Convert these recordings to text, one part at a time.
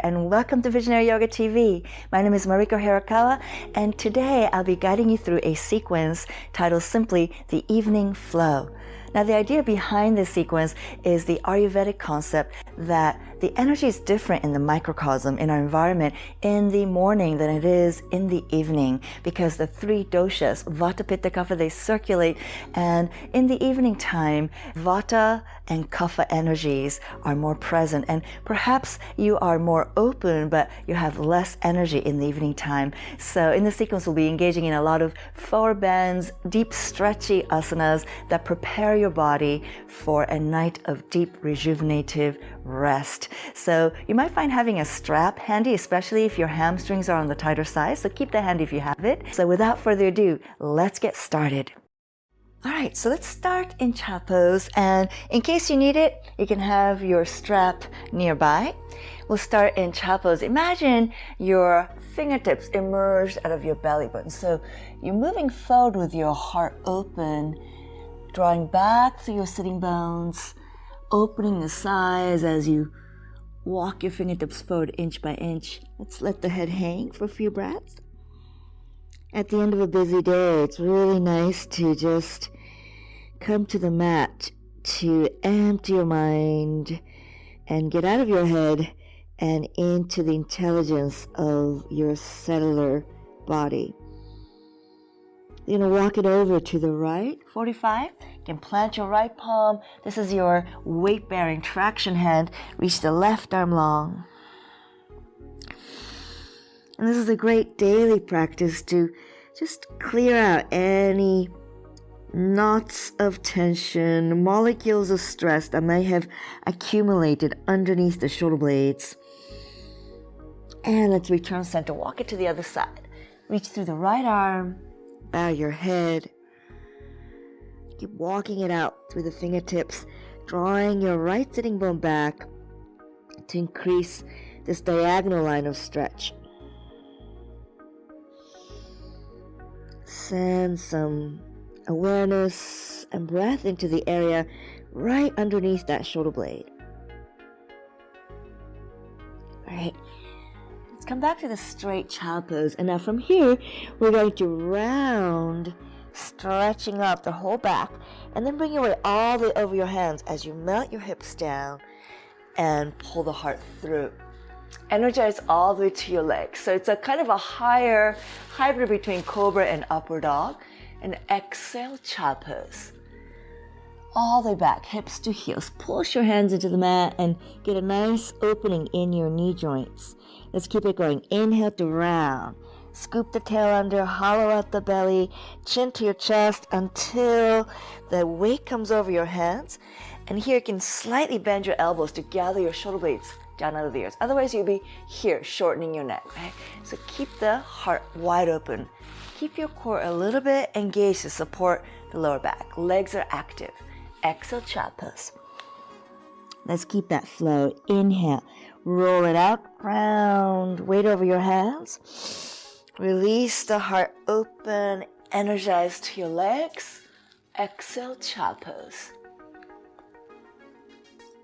and welcome to Visionary Yoga TV. My name is Mariko Hirakawa, and today I'll be guiding you through a sequence titled simply The Evening Flow. Now, the idea behind this sequence is the Ayurvedic concept that the energy is different in the microcosm, in our environment, in the morning than it is in the evening, because the three doshas, Vata, Pitta, Kapha, they circulate, and in the evening time, Vata and Kapha energies are more present, and perhaps you are more open, but you have less energy in the evening time. So in this sequence, we'll be engaging in a lot of forward bends, deep stretchy asanas that prepare your body for a night of deep rejuvenative rest. So you might find having a strap handy, especially if your hamstrings are on the tighter side. So keep that handy if you have it. So without further ado, let's get started. All right, so let's start in child pose. And in case you need it, you can have your strap nearby. We'll start in child pose. Imagine your fingertips emerged out of your belly button. So you're moving forward with your heart open, drawing back through your sitting bones, opening the sides as you walk your fingertips forward inch by inch. Let's let the head hang for a few breaths. At the end of a busy day, it's really nice to just come to the mat to empty your mind and get out of your head and into the intelligence of your cellular body. You're going to walk it over to the right, 45. You can plant your right palm. This is your weight-bearing traction hand. Reach the left arm long. And this is a great daily practice to just clear out any knots of tension, molecules of stress that may have accumulated underneath the shoulder blades. And let's return center. Walk it to the other side. Reach through the right arm. Bow your head. Keep walking it out through the fingertips, drawing your right sitting bone back to increase this diagonal line of stretch. Send some awareness and breath into the area right underneath that shoulder blade. All right. Come back to the straight child pose, and now from here we're going to round, stretching up the whole back, and then bring your weight all the way over your hands as you melt your hips down and pull the heart through. Energize all the way to your legs. So it's a kind of a higher hybrid between cobra and upward dog. And exhale, child pose. All the way back, hips to heels. Push your hands into the mat and get a nice opening in your knee joints. Let's keep it going. Inhale to round. Scoop the tail under, hollow out the belly, chin to your chest until the weight comes over your hands. And here you can slightly bend your elbows to gather your shoulder blades down out of the ears. Otherwise, you'll be here, shortening your neck, right? So keep the heart wide open. Keep your core a little bit engaged to support the lower back. Legs are active. Exhale, child pose. Let's keep that flow. Inhale. Roll it out, round, weight over your hands. Release the heart open, energize to your legs. Exhale, child pose.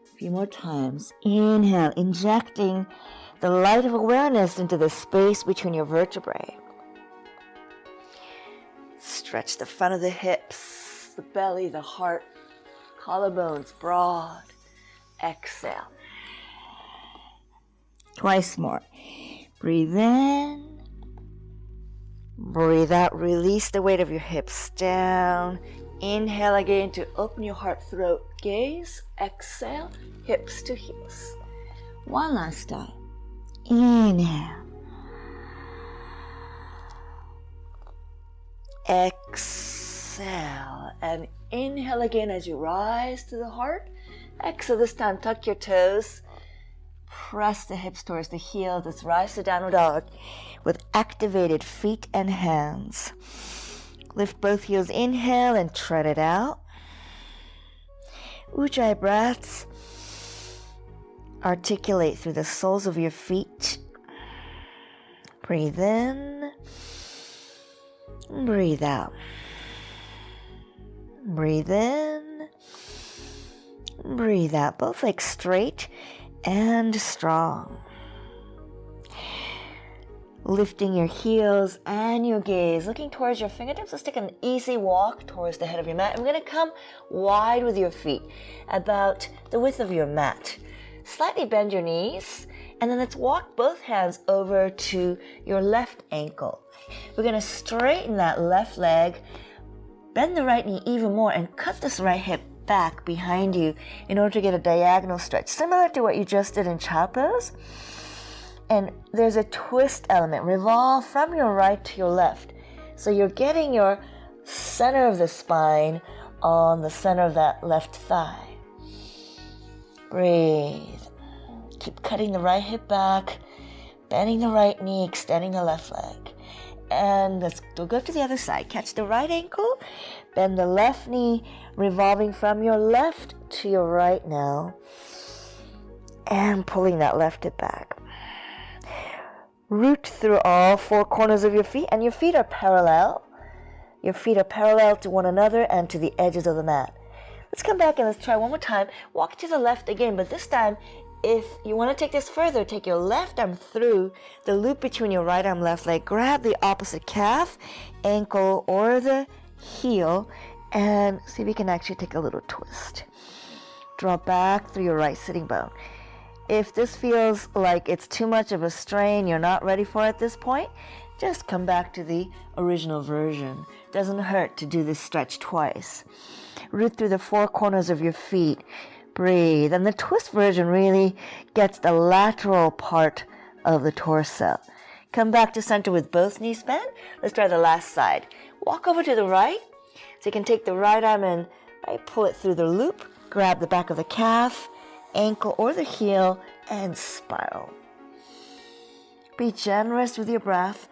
A few more times. Inhale, injecting the light of awareness into the space between your vertebrae. Stretch the front of the hips, the belly, the heart, collarbones broad. Exhale. Twice more. Breathe in. Breathe out. Release the weight of your hips down. Inhale again to open your heart, throat, gaze. Exhale. Hips to heels. One last time. Inhale. Exhale. And inhale again as you rise to the heart. Exhale this time. Tuck your toes. Press the hips towards the heels. Let's rise to downward dog with activated feet and hands. Lift both heels. Inhale and tread it out. Ujjayi breaths. Articulate through the soles of your feet. Breathe in. Breathe out. Breathe in. Breathe out. Both legs straight and strong. Lifting your heels and your gaze, looking towards your fingertips. Let's take an easy walk towards the head of your mat. And we're going to come wide with your feet, about the width of your mat. Slightly bend your knees, and then let's walk both hands over to your left ankle. We're going to straighten that left leg, bend the right knee even more, and cut this right hip back behind you in order to get a diagonal stretch, similar to what you just did in child pose. And there's a twist element. Revolve from your right to your left. So you're getting your center of the spine on the center of that left thigh. Breathe. Keep cutting the right hip back, bending the right knee, extending the left leg. And we'll go to the other side. Catch the right ankle, bend the left knee, revolving from your left to your right now, and pulling that left hip back. Root through all four corners of your feet, and your feet are parallel. Your feet are parallel to one another and to the edges of the mat. Let's come back and let's try one more time. Walk to the left again, but this time, if you want to take this further, take your left arm through the loop between your right arm, left leg. Grab the opposite calf, ankle, or the heel, and see if you can actually take a little twist. Draw back through your right sitting bone. If this feels like it's too much of a strain, you're not ready for it at this point, just come back to the original version. Doesn't hurt to do this stretch twice. Root through the four corners of your feet. Breathe. And the twist version really gets the lateral part of the torso. Come back to center with both knees bent. Let's try the last side. Walk over to the right. So you can take the right arm and pull it through the loop. Grab the back of the calf, ankle, or the heel, and spiral. Be generous with your breath.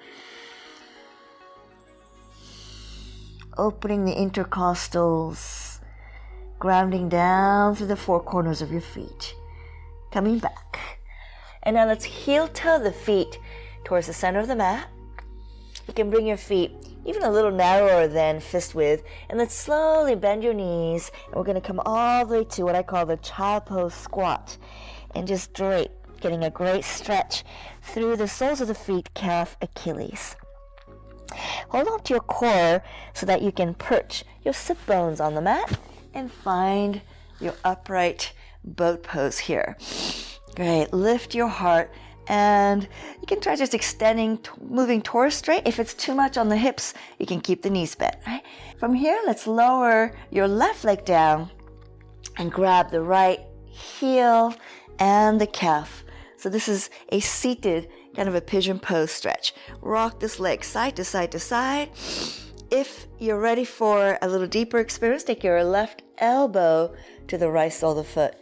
Opening the intercostals, grounding down through the four corners of your feet. Coming back. And now let's heel toe the feet towards the center of the mat. You can bring your feet even a little narrower than fist width, and let's slowly bend your knees, and we're going to come all the way to what I call the child pose squat, and just drape, getting a great stretch through the soles of the feet, calf, Achilles. Hold on to your core so that you can perch your sit bones on the mat and find your upright boat pose here. Great. Lift your heart, and you can try just extending, moving torso straight. If it's too much on the hips, you can keep the knees bent. Right? From here, let's lower your left leg down and grab the right heel and the calf. So this is a seated kind of a pigeon pose stretch. Rock this leg side to side to side. If you're ready for a little deeper experience, take your left elbow to the right sole of the foot.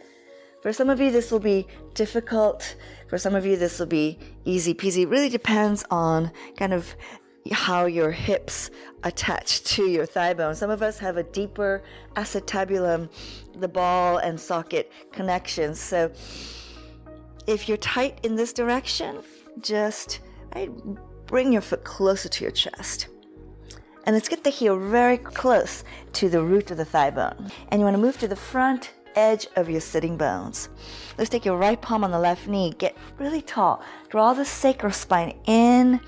For some of you, this will be difficult. For some of you, this will be easy peasy. It really depends on kind of how your hips attach to your thigh bone. Some of us have a deeper acetabulum, the ball and socket connection. So if you're tight in this direction, just bring your foot closer to your chest. And let's get the heel very close to the root of the thigh bone. And you want to move to the front edge of your sitting bones. Let's take your right palm on the left knee. Get really tall. Draw the sacral spine in.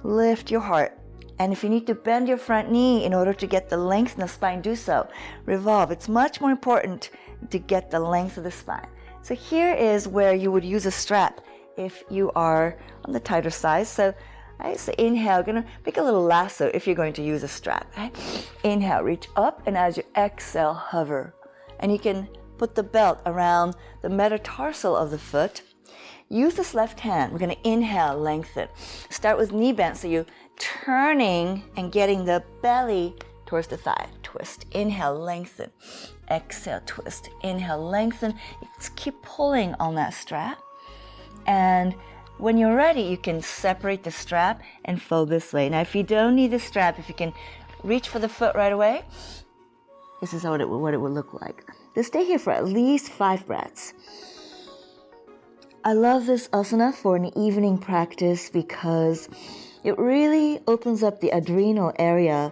Lift your heart. And if you need to bend your front knee in order to get the length in the spine, do so. Revolve. It's much more important to get the length of the spine. So here is where you would use a strap if you are on the tighter side. So I say inhale, gonna make a little lasso if you're going to use a strap. Right? Inhale, reach up, and as you exhale, hover. And you can put the belt around the metatarsal of the foot. Use this left hand. We're going to inhale, lengthen. Start with knee bend, so you're turning and getting the belly towards the thigh. Twist. Inhale, lengthen. Exhale, twist. Inhale, lengthen. Just keep pulling on that strap. And when you're ready, you can separate the strap and fold this way. Now, if you don't need the strap, if you can reach for the foot right away, this is what it would look like. Just stay here for at least 5 breaths. I love this asana for an evening practice because it really opens up the adrenal area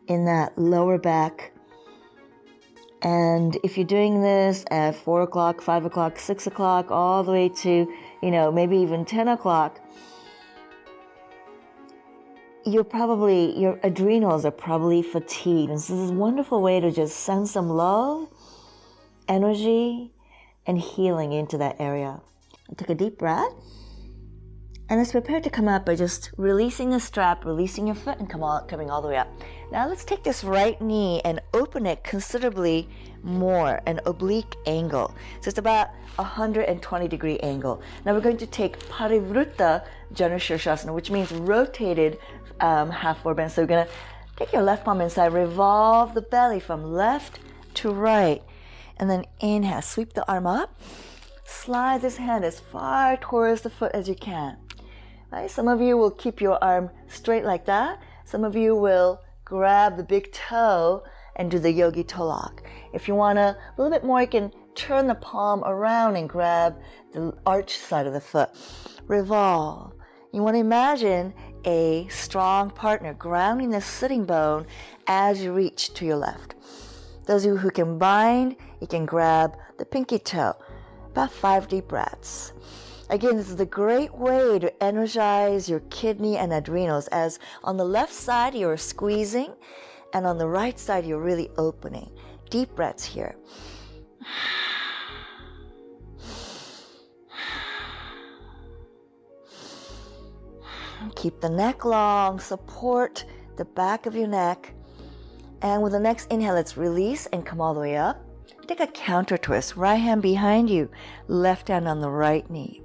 in that lower back. And if you're doing this at 4 o'clock, 5 o'clock, 6 o'clock, all the way to, maybe even 10 o'clock, your adrenals are probably fatigued. And so this is a wonderful way to just send some love, energy, and healing into that area. Take a deep breath. And let's prepare to come up by just releasing the strap, releasing your foot, and coming all the way up. Now let's take this right knee and open it considerably more, an oblique angle. So it's about 120-degree angle. Now we're going to take Parivrutta Janushirshasana, which means rotated half forward bend. So you're going to take your left palm inside, revolve the belly from left to right, and then inhale, sweep the arm up, slide this hand as far towards the foot as you can. Right? Some of you will keep your arm straight like that. Some of you will grab the big toe and do the yogi toe lock. If you want a little bit more, you can turn the palm around and grab the arch side of the foot. Revolve. You want to imagine a strong partner grounding the sitting bone as you reach to your left. Those of you who can bind, you can grab the pinky toe. About 5 deep breaths. Again, this is a great way to energize your kidney and adrenals, as on the left side you're squeezing and on the right side you're really opening. Deep breaths here. Keep the neck long, support the back of your neck. And with the next inhale, let's release and come all the way up. Take a counter twist, right hand behind you, left hand on the right knee.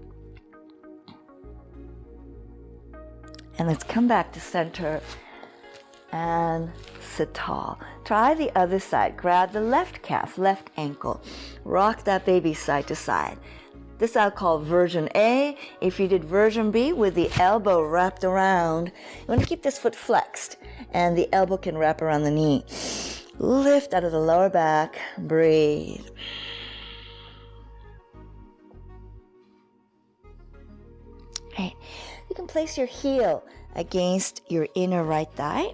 And let's come back to center and sit tall. Try the other side. Grab the left calf, left ankle. Rock that baby side to side. This I'll call version A. If you did version B with the elbow wrapped around, you want to keep this foot flexed and the elbow can wrap around the knee. Lift out of the lower back. Breathe. Right. You can place your heel against your inner right thigh.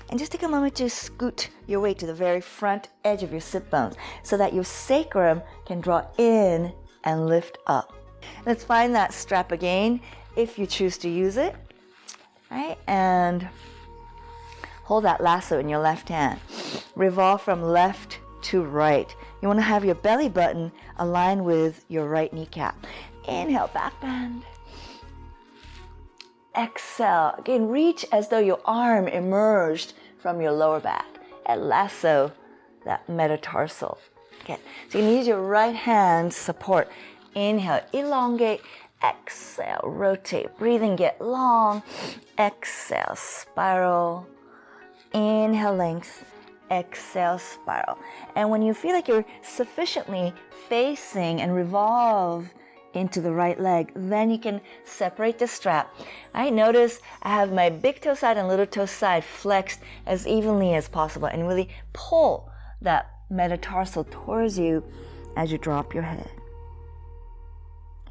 And just take a moment to scoot your weight to the very front edge of your sit bones so that your sacrum can draw in and lift up. Let's find that strap again if you choose to use it. Right? And hold that lasso in your left hand. Revolve from left to right. You want to have your belly button aligned with your right kneecap. Inhale, back bend. Exhale. Again, reach as though your arm emerged from your lower back. And lasso that metatarsal. Okay. So you can use your right hand support. Inhale, elongate. Exhale, rotate. Breathing, get long. Exhale, spiral. Inhale, length. Exhale, spiral. And when you feel like you're sufficiently facing and revolve into the right leg, then you can separate the strap. I notice I have my big toe side and little toe side flexed as evenly as possible and really pull that metatarsal towards you as you drop your head.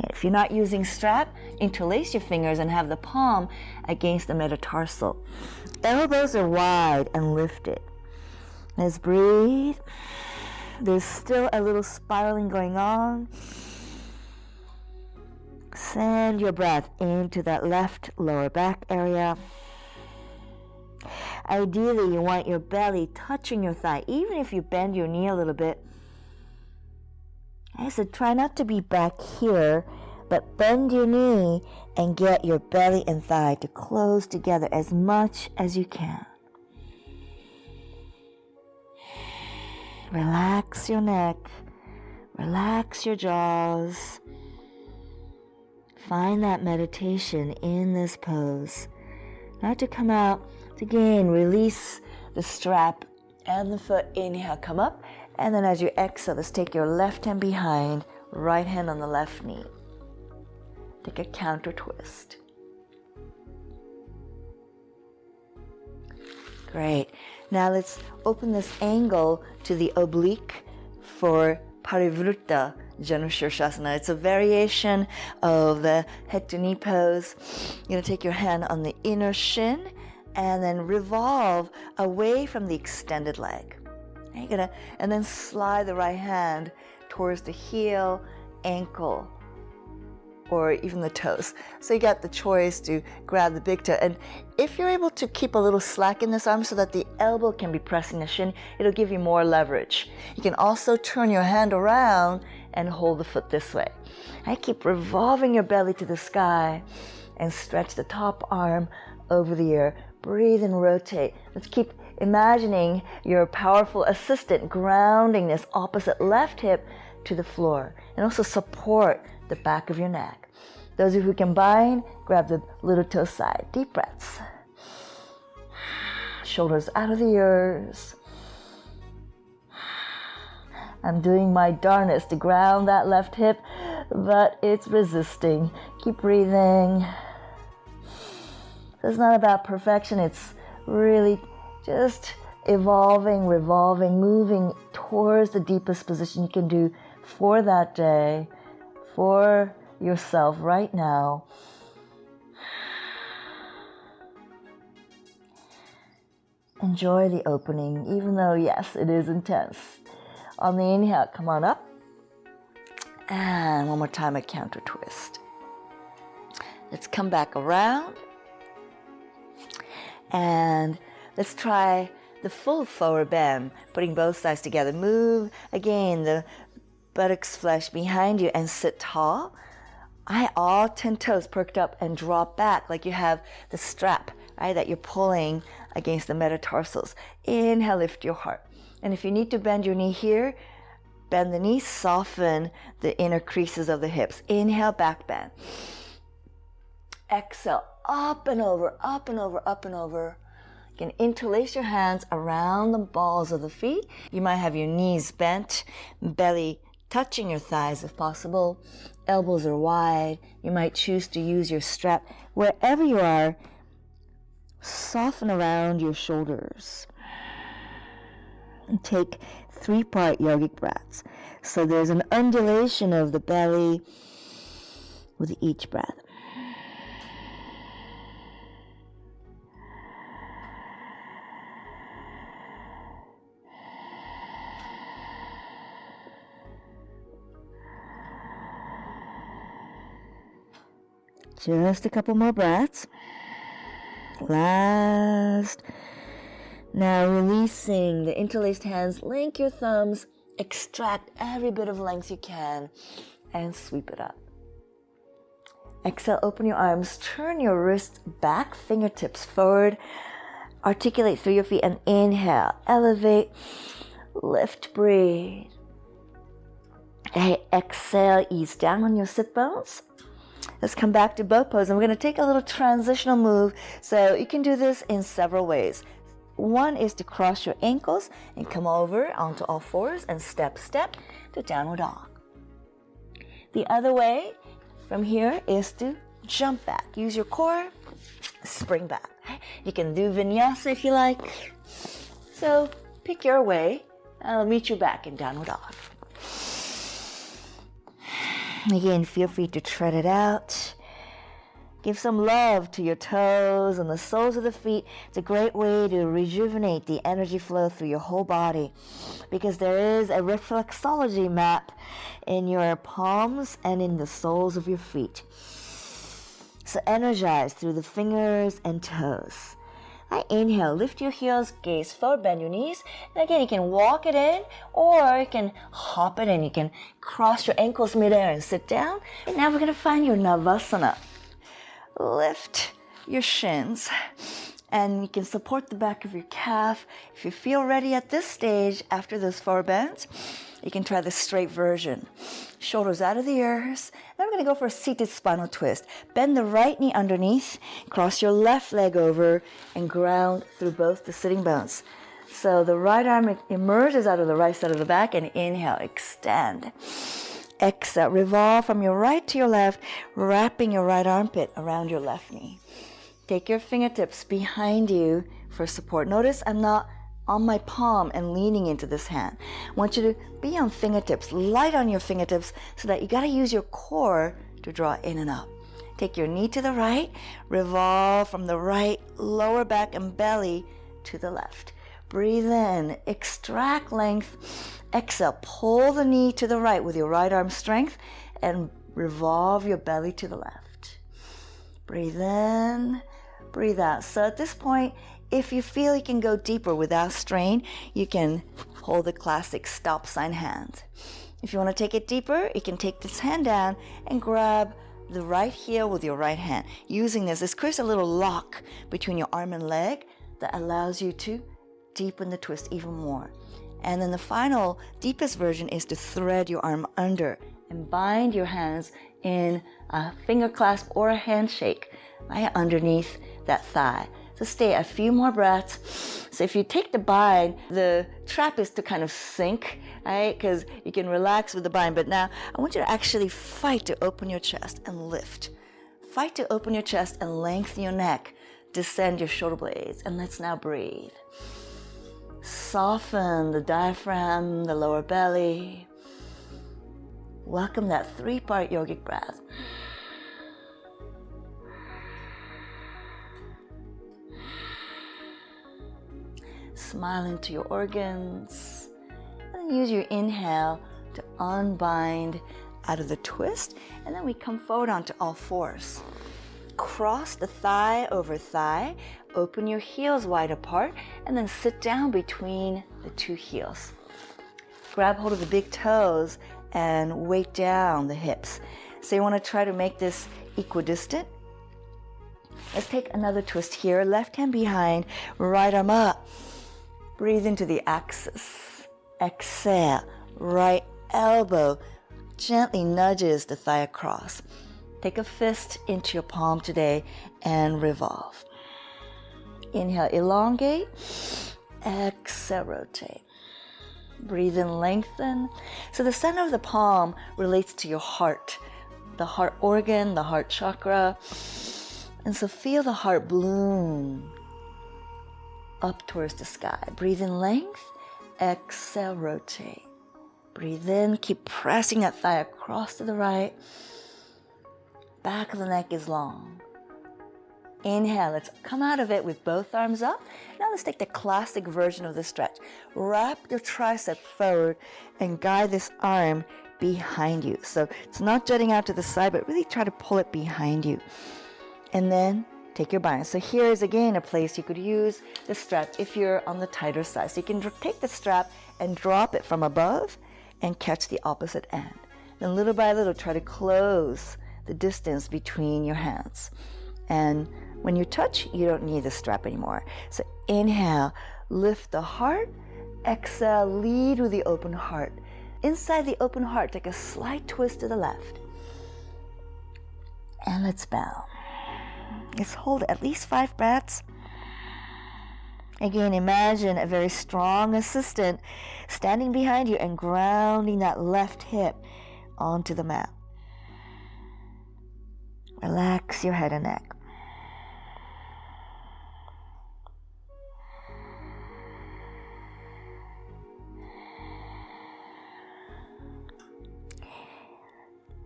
If you're not using strap, interlace your fingers and have the palm against the metatarsal. Elbows are wide and lifted. Let's breathe. There's still a little spiraling going on. Send your breath into that left lower back area. Ideally, you want your belly touching your thigh, even if you bend your knee a little bit. So try not to be back here, but bend your knee and get your belly and thigh to close together as much as you can. Relax your neck. Relax your jaws. Find that meditation in this pose. Now to come out, to again release the strap and the foot. Inhale, come up. And then as you exhale, let's take your left hand behind, right hand on the left knee. Take a counter twist. Great. Now let's open this angle to the oblique for Parivrutta Janushirshasana. It's a variation of the head to knee pose. You're going to take your hand on the inner shin and then revolve away from the extended leg. And then slide the right hand towards the heel, ankle, or even the toes. So you got the choice to grab the big toe. And if you're able to keep a little slack in this arm so that the elbow can be pressing the shin, it'll give you more leverage. You can also turn your hand around and hold the foot this way. I keep revolving your belly to the sky and stretch the top arm over the ear. Breathe and rotate. Let's keep imagining your powerful assistant grounding this opposite left hip to the floor, and also support the back of your neck. Those of you who can bind, grab the little toe side. Deep breaths. Shoulders out of the ears. I'm doing my darnest to ground that left hip, but it's resisting. Keep breathing. It's not about perfection. It's really just evolving, revolving, moving towards the deepest position you can do for that day, for yourself right now. Enjoy the opening, even though, yes, it is intense. On the inhale, come on up. And one more time, a counter twist. Let's come back around. And let's try the full forward bend, putting both sides together. Move, again, the buttocks flesh behind you and sit tall. All 10 toes perked up and drop back like you have the strap, right, that you're pulling against the metatarsals. Inhale, lift your heart. And if you need to bend your knee here, bend the knee, soften the inner creases of the hips. Inhale, back bend. Exhale, up and over, up and over, up and over. You can interlace your hands around the balls of the feet. You might have your knees bent, belly touching your thighs if possible. Elbows are wide. You might choose to use your strap. Wherever you are, soften around your shoulders. And take 3-part yogic breaths. So there's an undulation of the belly with each breath. Just a couple more breaths. Last. Now releasing the interlaced hands, link your thumbs, extract every bit of length you can, and sweep it up. Exhale, open your arms, turn your wrists back, fingertips forward, articulate through your feet, and inhale, elevate, lift, breathe. Exhale, ease down on your sit bones. Let's come back to boat pose, and we're going to take a little transitional move. So you can do this in several ways. One is to cross your ankles and come over onto all fours and step to downward dog. The other way from here is to jump back. Use your core, spring back. You can do vinyasa if you like. So pick your way, and I'll meet you back in downward dog. Again, feel free to tread it out. Give some love to your toes and the soles of the feet. It's a great way to rejuvenate the energy flow through your whole body, because there is a reflexology map in your palms and in the soles of your feet. So energize through the fingers and toes. Inhale, lift your heels, gaze forward, bend your knees. And again, you can walk it in, or you can hop it in. You can cross your ankles midair and sit down. And now we're going to find your Navasana. Lift your shins, and you can support the back of your calf. If you feel ready at this stage, after those forward bends, you can try the straight version. Shoulders out of the ears. Then we're going to go for a seated spinal twist. Bend the right knee underneath, cross your left leg over, and ground through both the sitting bones. So the right arm emerges out of the right side of the back, and inhale, extend. Exhale, revolve from your right to your left, wrapping your right armpit around your left knee. Take your fingertips behind you for support. Notice I'm not on my palm and leaning into this hand. I want you to be on fingertips, light on your fingertips, so that you got to use your core to draw in and up. Take your knee to the right, revolve from the right lower back and belly to the left. Breathe in, extract length. Exhale, pull the knee to the right with your right arm strength, and Revolve your belly to the left. Breathe in, breathe out. So at this point, if you feel you can go deeper without strain, you can hold the classic stop sign hand. If you want to take it deeper, you can take this hand down and grab the right heel with your right hand. Using this creates a little lock between your arm and leg that allows you to deepen the twist even more. And then the final, deepest version is to thread your arm under and bind your hands in a finger clasp or a handshake right underneath that thigh. So stay a few more breaths. So if you take the bind, the trap is to kind of sink, right? Because you can relax with the bind. But now I want you to actually fight to open your chest and lift. Fight to open your chest and lengthen your neck. Descend your shoulder blades. And let's now breathe. Soften the diaphragm, the lower belly. Welcome that 3-part yogic breath. Smile into your organs. And use your inhale to unbind out of the twist. And then we come forward onto all fours. Cross the thigh over thigh. Open your heels wide apart. And then sit down between the two heels. Grab hold of the big toes and weight down the hips. So you want to try to make this equidistant. Let's take another twist here. Left hand behind, right arm up. Breathe into the axis. Exhale. Right elbow gently nudges the thigh across. Take a fist into your palm today and revolve. Inhale, elongate. Exhale, rotate. Breathe in, lengthen. So the center of the palm relates to your heart, the heart organ, the heart chakra. And so feel the heart bloom up towards the sky. Breathe in, length. Exhale, rotate. Breathe in, keep pressing that thigh across to the right. Back of the neck is long. Inhale, let's come out of it with both arms up. Now let's take the classic version of the stretch. Wrap your tricep forward and guide this arm behind you. So it's not jutting out to the side, but really try to pull it behind you. And then take your bind. So here is again a place you could use the strap if you're on the tighter side. So you can take the strap and drop it from above and catch the opposite end. Then little by little try to close the distance between your hands. And when you touch, you don't need the strap anymore. So inhale, lift the heart. Exhale, lead with the open heart. Inside the open heart, take a slight twist to the left. And let's bow. Let's hold at least 5 breaths. Again, imagine a very strong assistant standing behind you and grounding that left hip onto the mat. Relax your head and neck.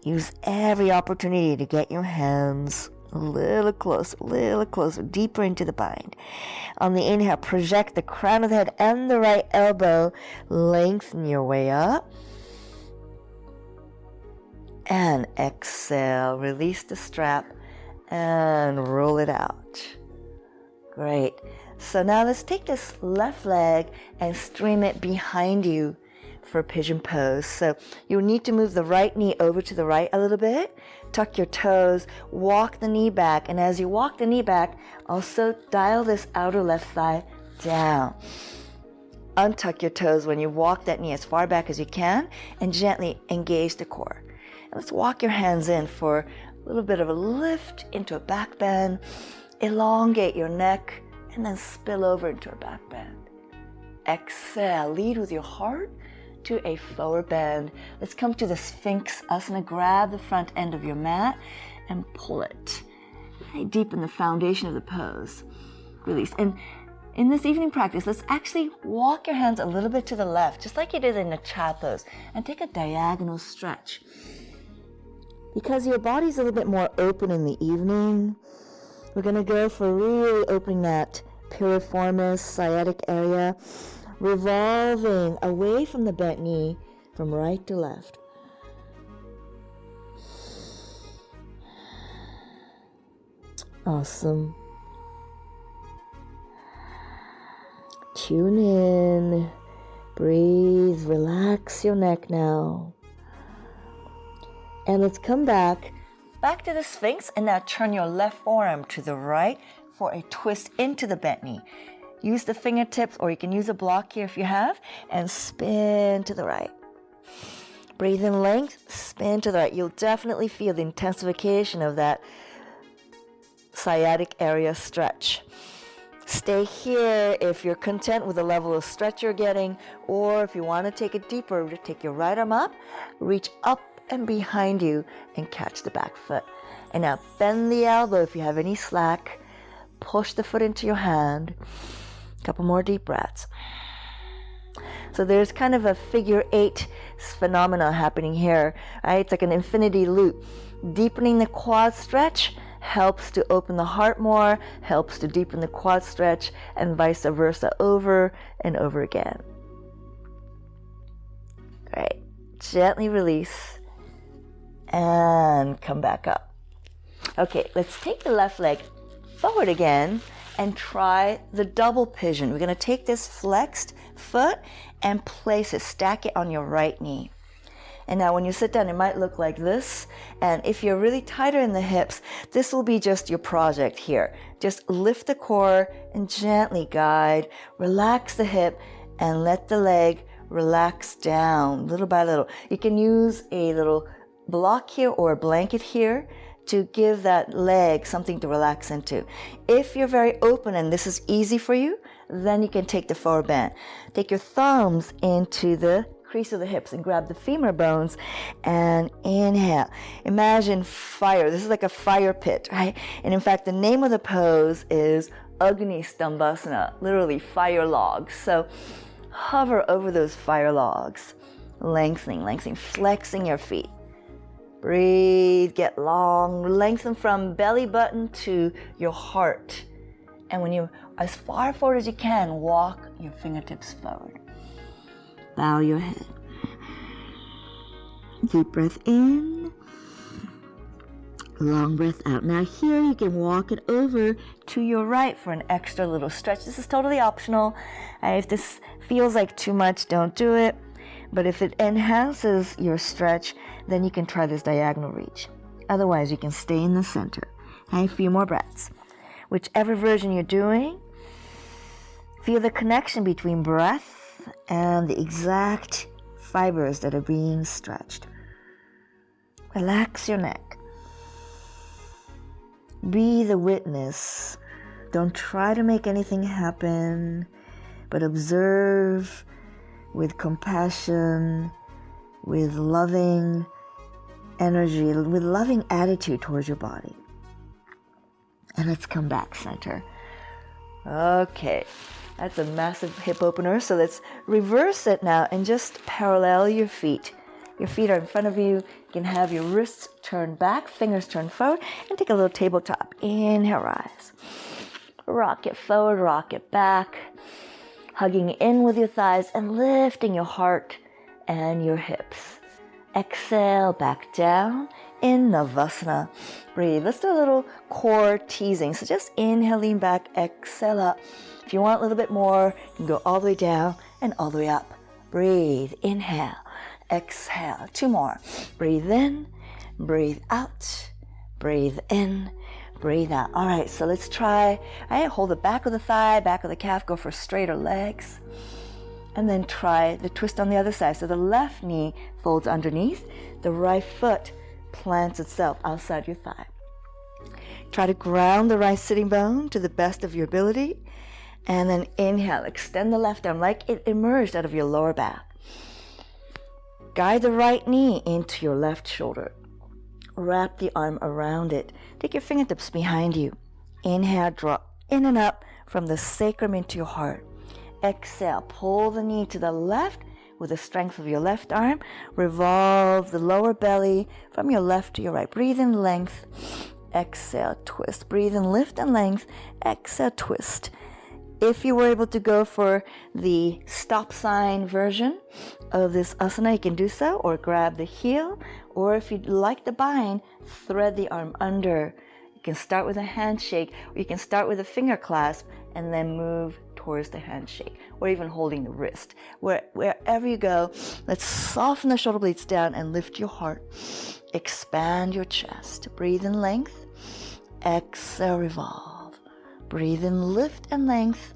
Use every opportunity to get your hands a little closer, deeper into the bind. On the inhale, project the crown of the head and the right elbow. Lengthen your way up. And exhale, release the strap and roll it out. Great. So now let's take this left leg and stream it behind you for pigeon pose. So you'll need to move the right knee over to the right a little bit. Tuck your toes, walk the knee back, and as you walk the knee back, also dial this outer left thigh down. Untuck your toes when you walk that knee as far back as you can and gently engage the core. And let's walk your hands in for a little bit of a lift into a back bend. Elongate your neck and then spill over into a back bend. Exhale, lead with your heart to a forward bend. Let's come to the Sphinx Asana. Grab the front end of your mat and pull it. Deepen the foundation of the pose. Release. And in this evening practice, let's actually walk your hands a little bit to the left, just like you did in the child pose, and take a diagonal stretch. Because your body's a little bit more open in the evening, we're going to go for really opening that piriformis, sciatic area, revolving away from the bent knee from right to left. Awesome. Tune in. Breathe. Relax your neck now. And let's come back to the Sphinx, and now turn your left forearm to the right for a twist into the bent knee. Use the fingertips, or you can use a block here if you have, and spin to the right. Breathe in length, spin to the right. You'll definitely feel the intensification of that sciatic area stretch. Stay here if you're content with the level of stretch you're getting, or if you want to take it deeper, take your right arm up, reach up and behind you and catch the back foot. And now bend the elbow if you have any slack. Push the foot into your hand. A couple more deep breaths. So there's kind of a figure 8 phenomena happening here, right? It's like an infinity loop. Deepening the quad stretch helps to open the heart more, helps to deepen the quad stretch, and vice versa, over and over again. Great. Gently release and come back up. Okay, let's take the left leg forward again and try the double pigeon. We're going to take this flexed foot and place it, stack it on your right knee. And now when you sit down, it might look like this. And if you're really tighter in the hips, this will be just your project here. Just lift the core and gently guide. Relax the hip and let the leg relax down little by little. You can use a little block here or a blanket here to give that leg something to relax into. If you're very open and this is easy for you, then you can take the forward bend. Take your thumbs into the crease of the hips and grab the femur bones and inhale. Imagine fire. This is like a fire pit, right? And in fact, the name of the pose is Agni Stambhasana, literally fire logs. So hover over those fire logs, lengthening, flexing your feet. Breathe, get long, lengthen from belly button to your heart. And when you're as far forward as you can, walk your fingertips forward. Bow your head. Deep breath in. Long breath out. Now here you can walk it over to your right for an extra little stretch. This is totally optional. If this feels like too much, don't do it. But if it enhances your stretch, then you can try this diagonal reach. Otherwise, you can stay in the center. A few more breaths. Whichever version you're doing, feel the connection between breath and the exact fibers that are being stretched. Relax your neck. Be the witness. Don't try to make anything happen, but observe with compassion, with loving energy, with loving attitude towards your body. And let's come back center. Okay, that's a massive hip opener. So let's reverse it now and just parallel your feet. Your feet are in front of you. You can have your wrists turned back, fingers turned forward, and take a little tabletop. Inhale, rise. Rock it forward, rock it back. Hugging in with your thighs and lifting your heart and your hips. Exhale, back down in Navasana. Breathe. Let's do a little core teasing. So just inhale, lean back, exhale up. If you want a little bit more, you can go all the way down and all the way up. Breathe. Inhale, exhale. 2 more. Breathe in, breathe out, breathe in, breathe out. All right, so let's try. All right, hold the back of the thigh, back of the calf, go for straighter legs. And then try the twist on the other side. So the left knee folds underneath, the right foot plants itself outside your thigh. Try to ground the right sitting bone to the best of your ability. And then inhale, extend the left arm like it emerged out of your lower back. Guide the right knee into your left shoulder. Wrap the arm around it. Take your fingertips behind you. Inhale, draw in and up from the sacrum into your heart. Exhale, pull the knee to the left with the strength of your left arm. Revolve the lower belly from your left to your right. Breathe in length. Exhale, twist. Breathe in lift and length. Exhale, twist. If you were able to go for the stop sign version of this asana, you can do so, or grab the heel, or if you'd like the bind, thread the arm under. can start with a handshake, or you can start with a finger clasp and then move towards the handshake, or even holding the wrist. Wherever you go, let's soften the shoulder blades down and lift your heart. Expand your chest. Breathe in length. Exhale, revolve. Breathe in lift and length.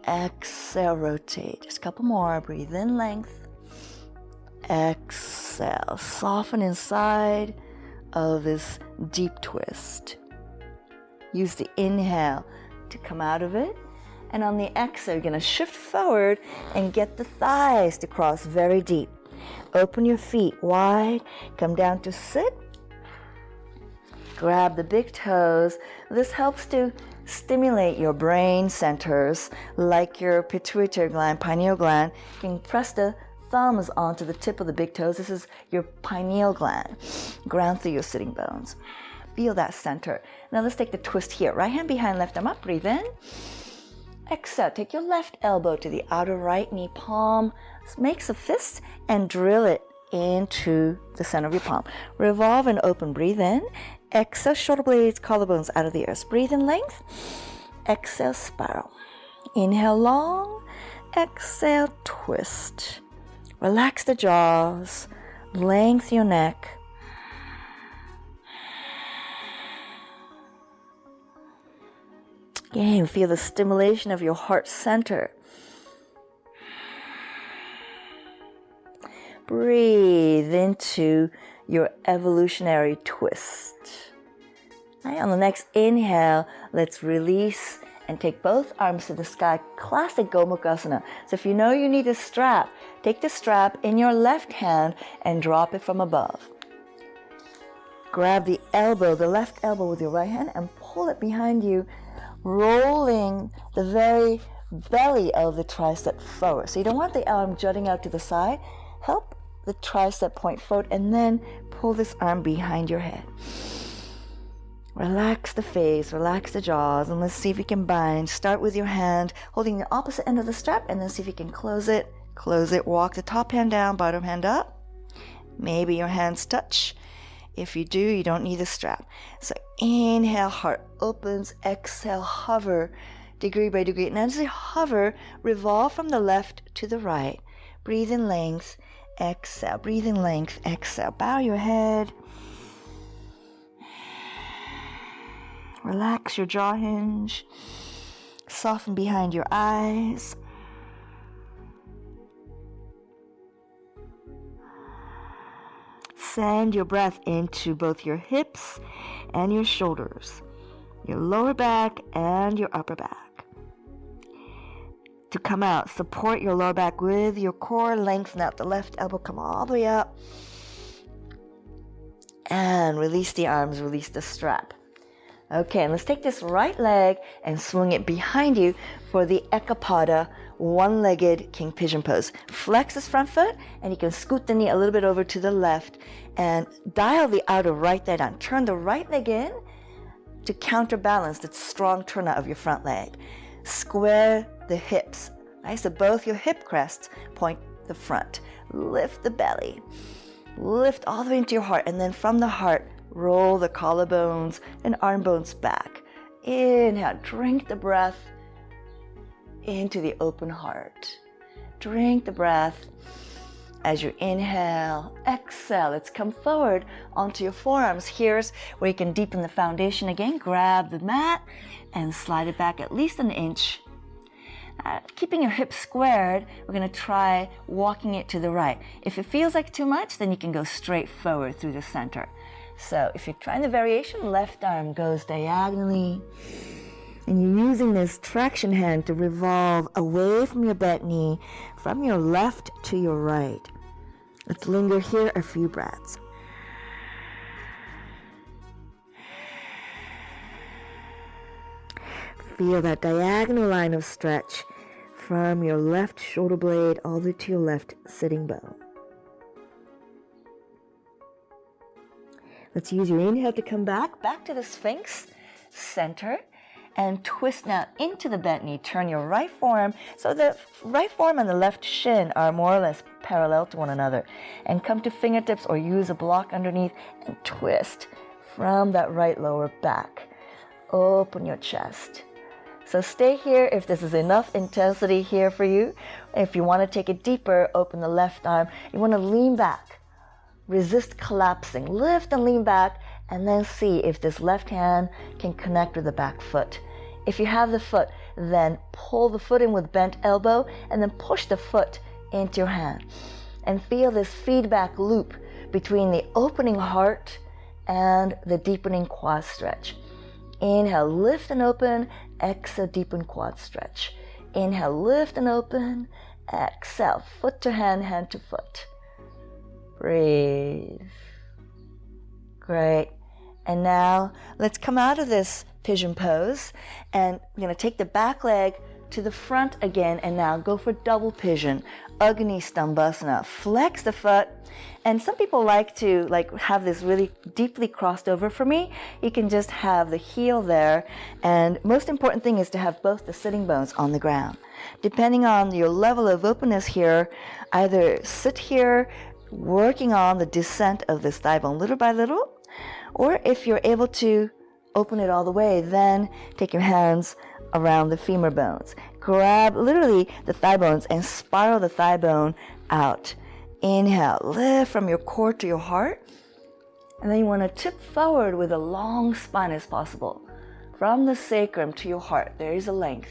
Exhale, rotate. Just a couple more. Breathe in length. Exhale. Soften inside of this deep twist. Use the inhale to come out of it. And on the exhale, you're going to shift forward and get the thighs to cross very deep. Open your feet wide. Come down to sit. Grab the big toes. This helps to stimulate your brain centers like your pituitary gland, pineal gland. You can press the thumbs onto the tip of the big toes. This is your pineal gland. Ground through your sitting bones. Feel that center. Now let's take the twist here. Right hand behind, left arm up. Breathe in. Exhale. Take your left elbow to the outer right knee palm. Make a fist and drill it into the center of your palm. Revolve and open. Breathe in. Exhale. Shoulder blades, collarbones out of the ears. Breathe in length. Exhale. Spiral. Inhale long. Exhale. Twist. Relax the jaws. Lengthen your neck. Again, feel the stimulation of your heart center. Breathe into your evolutionary twist. Right, on the next inhale, let's release and take both arms to the sky. Classic Gomukhasana. So if you know you need a strap, take the strap in your left hand and drop it from above. Grab the elbow, the left elbow with your right hand and pull it behind you, rolling the very belly of the tricep forward. So you don't want the arm jutting out to the side. Help the tricep point forward and then pull this arm behind your head. Relax the face, relax the jaws, and let's see if you can bind. Start with your hand holding the opposite end of the strap and then see if you can close it. Close it. Walk the top hand down, bottom hand up. Maybe your hands touch. If you do, you don't need the strap. So inhale, heart opens. Exhale, hover degree by degree. And as you hover, revolve from the left to the right. Breathe in length. Exhale. Breathe in length. Exhale. Bow your head. Relax your jaw hinge. Soften behind your eyes. Send your breath into both your hips and your shoulders, your lower back and your upper back. To come out, support your lower back with your core. Lengthen out the left elbow, come all the way up. And release the arms, release the strap. Okay, and let's take this right leg and swing it behind you for the Ekapada one-legged king pigeon pose. Flex this front foot and you can scoot the knee a little bit over to the left and dial the outer right thigh down. Turn the right leg in to counterbalance the strong turn out of your front leg. Square the hips. Right? So both your hip crests point the front. Lift the belly. Lift all the way into your heart, and then from the heart, roll the collarbones and arm bones back. Inhale, drink the breath into the open heart. Drink the breath as you inhale. Exhale, let's come forward onto your forearms. Here's where you can deepen the foundation again. Grab the mat and slide it back at least an inch. Keeping your hips squared, we're going to try walking it to the right. If it feels like too much, then you can go straight forward through the center. So if you're trying the variation, left arm goes diagonally, and you're using this traction hand to revolve away from your bent knee, from your left to your right. Let's linger here a few breaths. Feel that diagonal line of stretch from your left shoulder blade all the way to your left sitting bone. Let's use your inhale to come back to the Sphinx, center, and twist now into the bent knee. Turn your right forearm, so the right forearm and the left shin are more or less parallel to one another. And come to fingertips or use a block underneath and twist from that right lower back. Open your chest. So stay here if this is enough intensity here for you. If you want to take it deeper, open the left arm. You want to lean back. Resist collapsing. Lift and lean back, and then see if this left hand can connect with the back foot. If you have the foot, then pull the foot in with bent elbow and then push the foot into your hand. And feel this feedback loop between the opening heart and the deepening quad stretch. Inhale, lift and open. Exhale, deepen quad stretch. Inhale, lift and open. Exhale, foot to hand, hand to foot. Breathe. Great. And now let's come out of this pigeon pose, and we're going to take the back leg to the front again, and now go for double pigeon, Agni Stambhasana. Flex the foot, and some people like to have this really deeply crossed over. For me, you can just have the heel there, and most important thing is to have both the sitting bones on the ground. Depending on your level of openness here, either sit here working on the descent of this thigh bone little by little, or if you're able to open it all the way, then take your hands around the femur bones. Grab literally the thigh bones and spiral the thigh bone out. Inhale, lift from your core to your heart. And then you want to tip forward with a long spine as possible. From the sacrum to your heart, there is a length.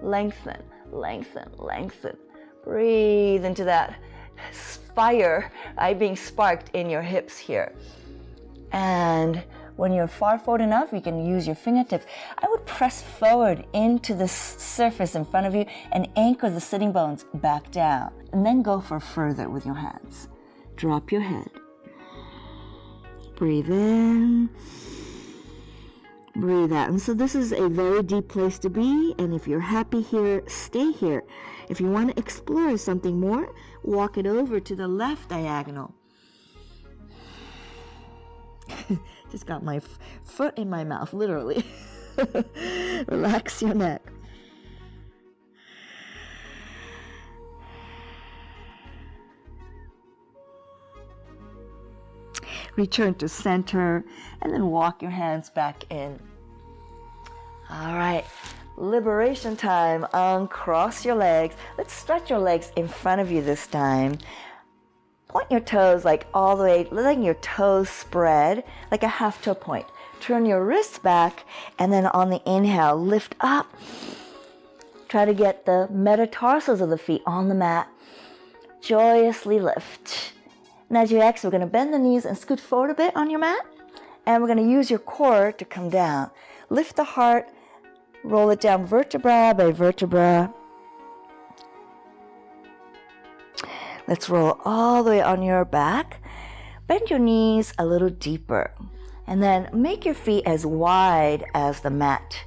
Lengthen, lengthen, lengthen. Breathe into that fire being sparked in your hips here. And when you're far forward enough, you can use your fingertips. I would press forward into the surface in front of you and anchor the sitting bones back down. And then go for further with your hands. Drop your head. Breathe in. Breathe out. And so this is a very deep place to be. And if you're happy here, stay here. If you want to explore something more, walk it over to the left diagonal. Just got my foot in my mouth, literally. Relax your neck. Return to center, and then walk your hands back in. All right, liberation time. Uncross your legs. Let's stretch your legs in front of you this time. Point your toes all the way, letting your toes spread like a half toe point. Turn your wrists back, and then on the inhale, lift up. Try to get the metatarsals of the feet on the mat. Joyously lift. And as you exhale, we're going to bend the knees and scoot forward a bit on your mat. And we're going to use your core to come down. Lift the heart, roll it down vertebra by vertebra. Let's roll all the way on your back. Bend your knees a little deeper. And then make your feet as wide as the mat.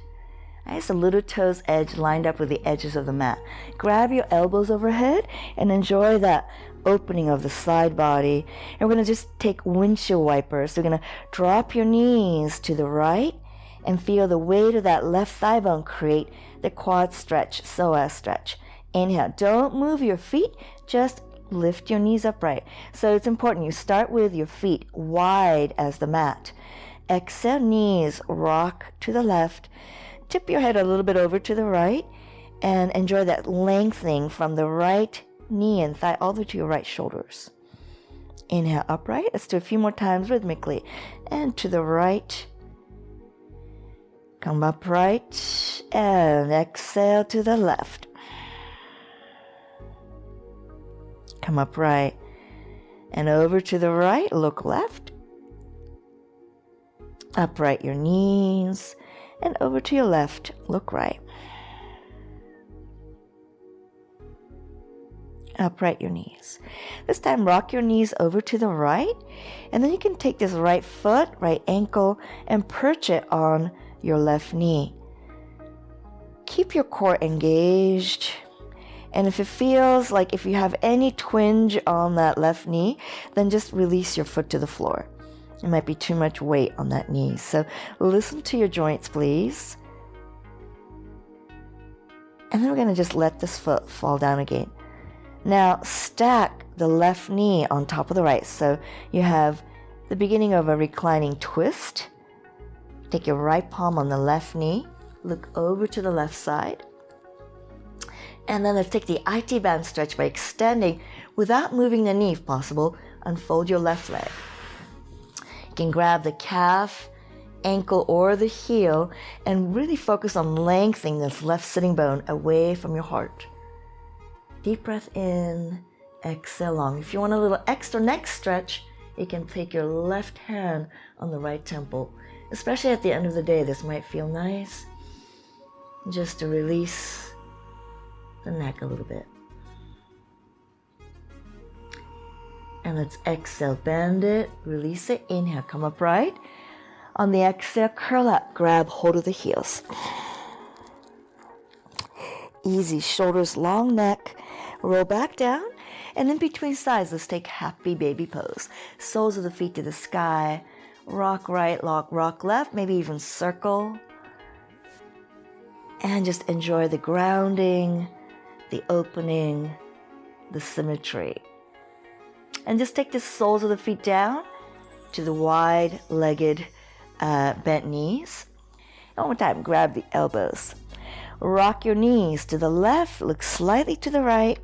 Nice, the little toes edge lined up with the edges of the mat. Grab your elbows overhead and enjoy that opening of the side body. And we're going to just take windshield wipers. So we're going to drop your knees to the right and feel the weight of that left thigh bone create the quad stretch, psoas stretch. Inhale. Don't move your feet, just lift your knees upright. So it's important you start with your feet wide as the mat. Exhale, knees rock to the left. Tip your head a little bit over to the right and enjoy that lengthening from the right knee and thigh all the way to your right shoulders. Inhale, upright. Let's do a few more times rhythmically. And to the right. Come upright. And exhale to the left. Come upright. And over to the right. Look left. Upright your knees. And over to your left. Look right. Upright your knees. This time rock your knees over to the right, and then you can take this right foot, right ankle, and perch it on your left knee. Keep your core engaged, and if it feels like if you have any twinge on that left knee, then just release your foot to the floor. It might be too much weight on that knee, so listen to your joints, please. And then we're going to just let this foot fall down again. Now stack the left knee on top of the right. So you have the beginning of a reclining twist. Take your right palm on the left knee. Look over to the left side. And then let's take the IT band stretch by extending without moving the knee if possible. Unfold your left leg. You can grab the calf, ankle, or the heel and really focus on lengthening this left sitting bone away from your heart. Deep breath in, exhale long. If you want a little extra neck stretch, you can take your left hand on the right temple. Especially at the end of the day, this might feel nice just to release the neck a little bit. And let's exhale, bend it, release it, inhale, come upright. On the exhale, curl up, grab hold of the heels. Easy, shoulders, long neck, roll back down, and in between sides, let's take happy baby pose. Soles of the feet to the sky, rock right, rock left, maybe even circle. And just enjoy the grounding, the opening, the symmetry. And just take the soles of the feet down to the wide-legged bent knees. One more time, grab the elbows. Rock your knees to the left, look slightly to the right.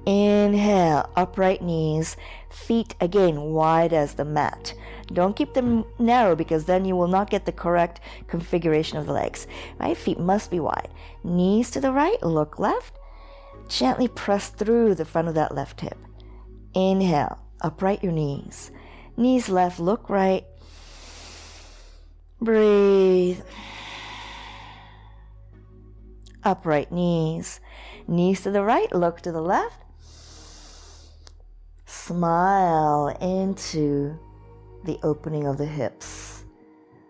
Inhale, upright knees, feet again wide as the mat. Don't keep them narrow because then you will not get the correct configuration of the legs. Right? Feet must be wide. Knees to the right, look left. Gently press through the front of that left hip. Inhale, upright your knees. Knees left, look right. Breathe. Upright knees. Knees to the right, look to the left. Smile into the opening of the hips.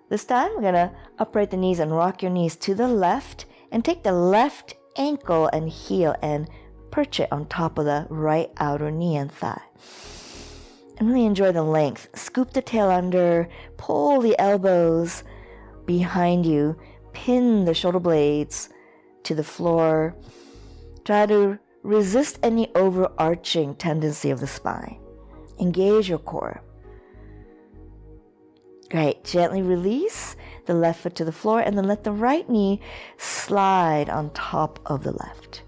This time we're going to upright the knees and rock your knees to the left and take the left ankle and heel and perch it on top of the right outer knee and thigh. And really enjoy the length. Scoop the tail under, pull the elbows behind you, pin the shoulder blades to the floor. Try to resist any overarching tendency of the spine. Engage your core. Great. Gently release the left foot to the floor and then let the right knee slide on top of the left.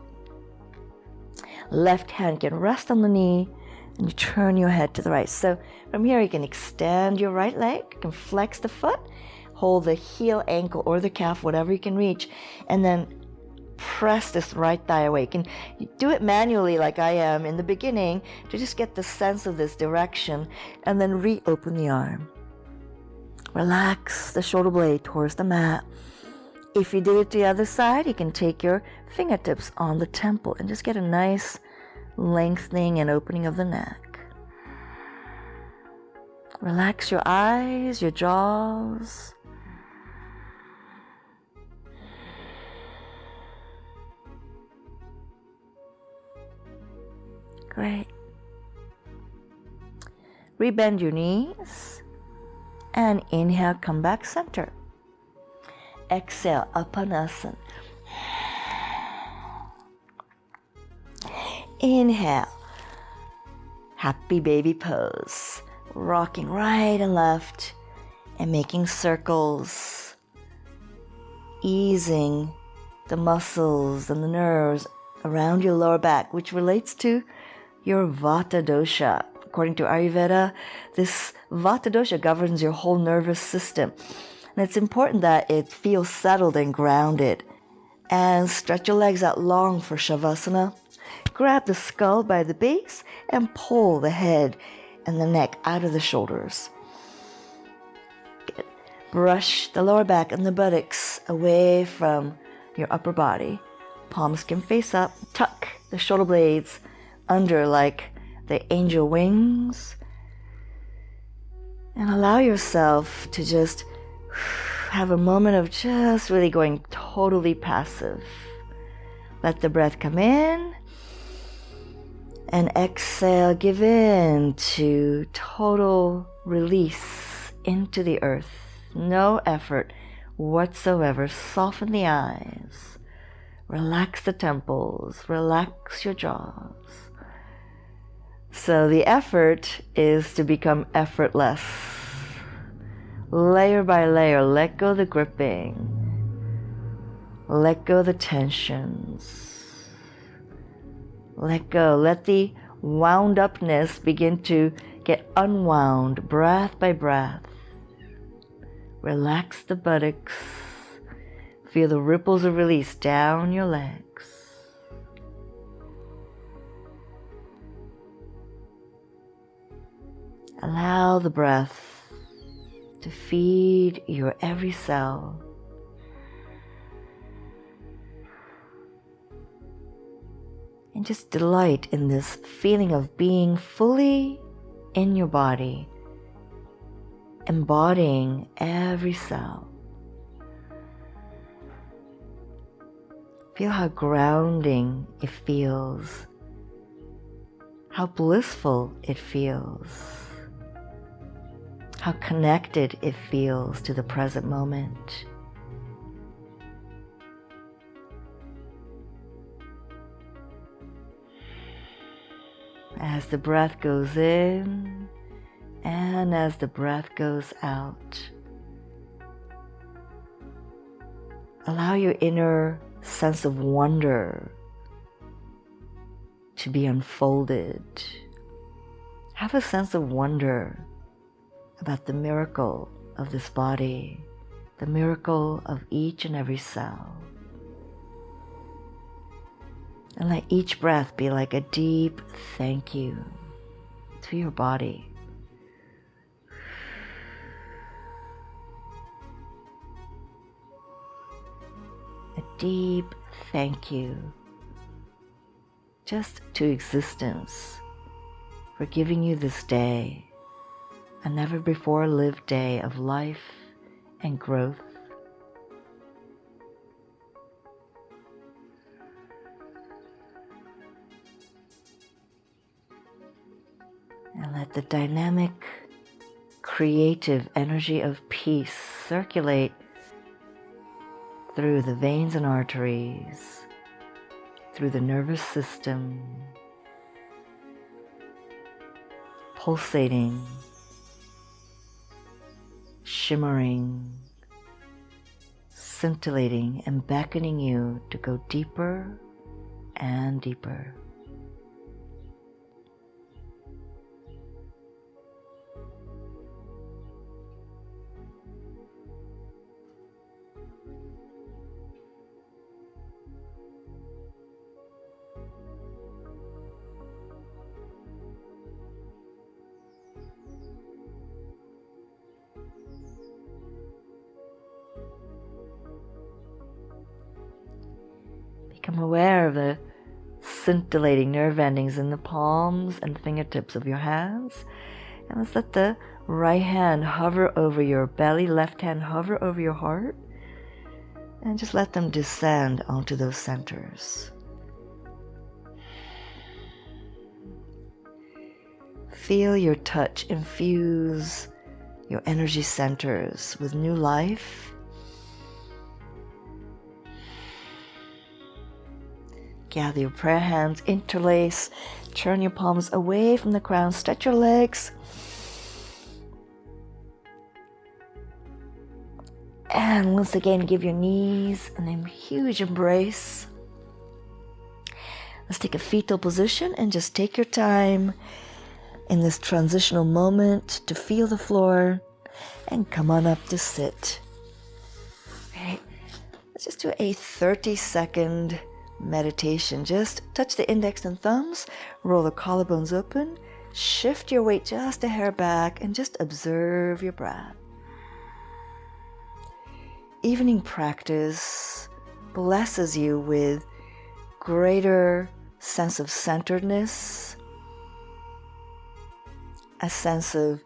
Left hand can rest on the knee and you turn your head to the right. So from here you can extend your right leg, you can flex the foot, hold the heel, ankle, or the calf, whatever you can reach, and then press this right thigh away. You can do it manually like I am in the beginning to just get the sense of this direction and then reopen the arm. Relax the shoulder blade towards the mat. If you did it to the other side, you can take your fingertips on the temple and just get a nice lengthening and opening of the neck. Relax your eyes, your jaws. Great. Rebend your knees. And inhale, come back center. Exhale, Upanasana. Inhale, happy baby pose. Rocking right and left and making circles. Easing the muscles and the nerves around your lower back, which relates to your Vata dosha. According to Ayurveda, this Vata dosha governs your whole nervous system. And it's important that it feels settled and grounded. And stretch your legs out long for Shavasana. Grab the skull by the base and pull the head and the neck out of the shoulders. Good. Brush the lower back and the buttocks away from your upper body. Palms can face up. Tuck the shoulder blades under like the angel wings. And allow yourself to just have a moment of just really going totally passive. Let the breath come in and exhale, give in to total release into the earth. No effort whatsoever. Soften the eyes. Relax the temples. Relax your jaws. So the effort is to become effortless. layer by layer, let go the gripping. Let go the tensions. Let go. Let the wound upness begin to get unwound breath by breath. Relax the buttocks. Feel the ripples of release down your legs. Allow the breath to feed your every cell. And just delight in this feeling of being fully in your body, embodying every cell. Feel how grounding it feels, how blissful it feels, how connected it feels to the present moment. As the breath goes in and as the breath goes out, allow your inner sense of wonder to be unfolded. Have a sense of wonder about the miracle of this body, the miracle of each and every cell. And let each breath be like a deep thank you to your body. A deep thank you just to existence for giving you this day, a never before lived day of life and growth. And let the dynamic, creative energy of peace circulate through the veins and arteries, through the nervous system, pulsating, shimmering, scintillating, and beckoning you to go deeper and deeper. Become aware of the scintillating nerve endings in the palms and fingertips of your hands. And let's let the right hand hover over your belly, left hand hover over your heart. And just let them descend onto those centers. Feel your touch infuse your energy centers with new life. Gather your prayer hands, interlace, turn your palms away from the crown, stretch your legs. And once again, give your knees a huge embrace. Let's take a fetal position and just take your time in this transitional moment to feel the floor and come on up to sit. Okay, let's just do a 30-second meditation. Just touch the index and thumbs, roll the collarbones open, shift your weight just a hair back, and just observe your breath. Evening practice blesses you with greater sense of centeredness, a sense of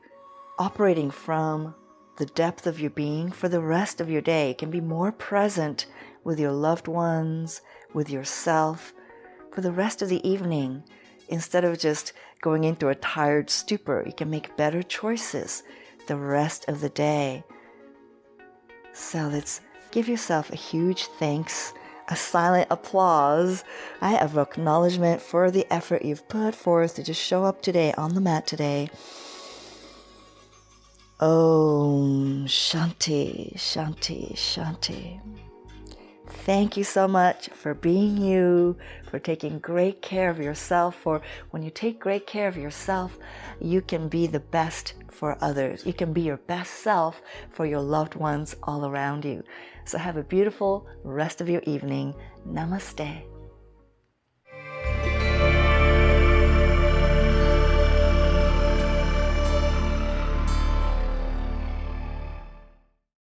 operating from the depth of your being for the rest of your day. You can be more present with your loved ones, with yourself, for the rest of the evening. Instead of just going into a tired stupor, you can make better choices the rest of the day. So let's give yourself a huge thanks, a silent applause, of acknowledgement for the effort you've put forth to just show up today on the mat today. Om Shanti, Shanti, Shanti. Thank you so much for being you, for taking great care of yourself. For when you take great care of yourself, you can be the best for others. You can be your best self for your loved ones all around you. So have a beautiful rest of your evening. Namaste.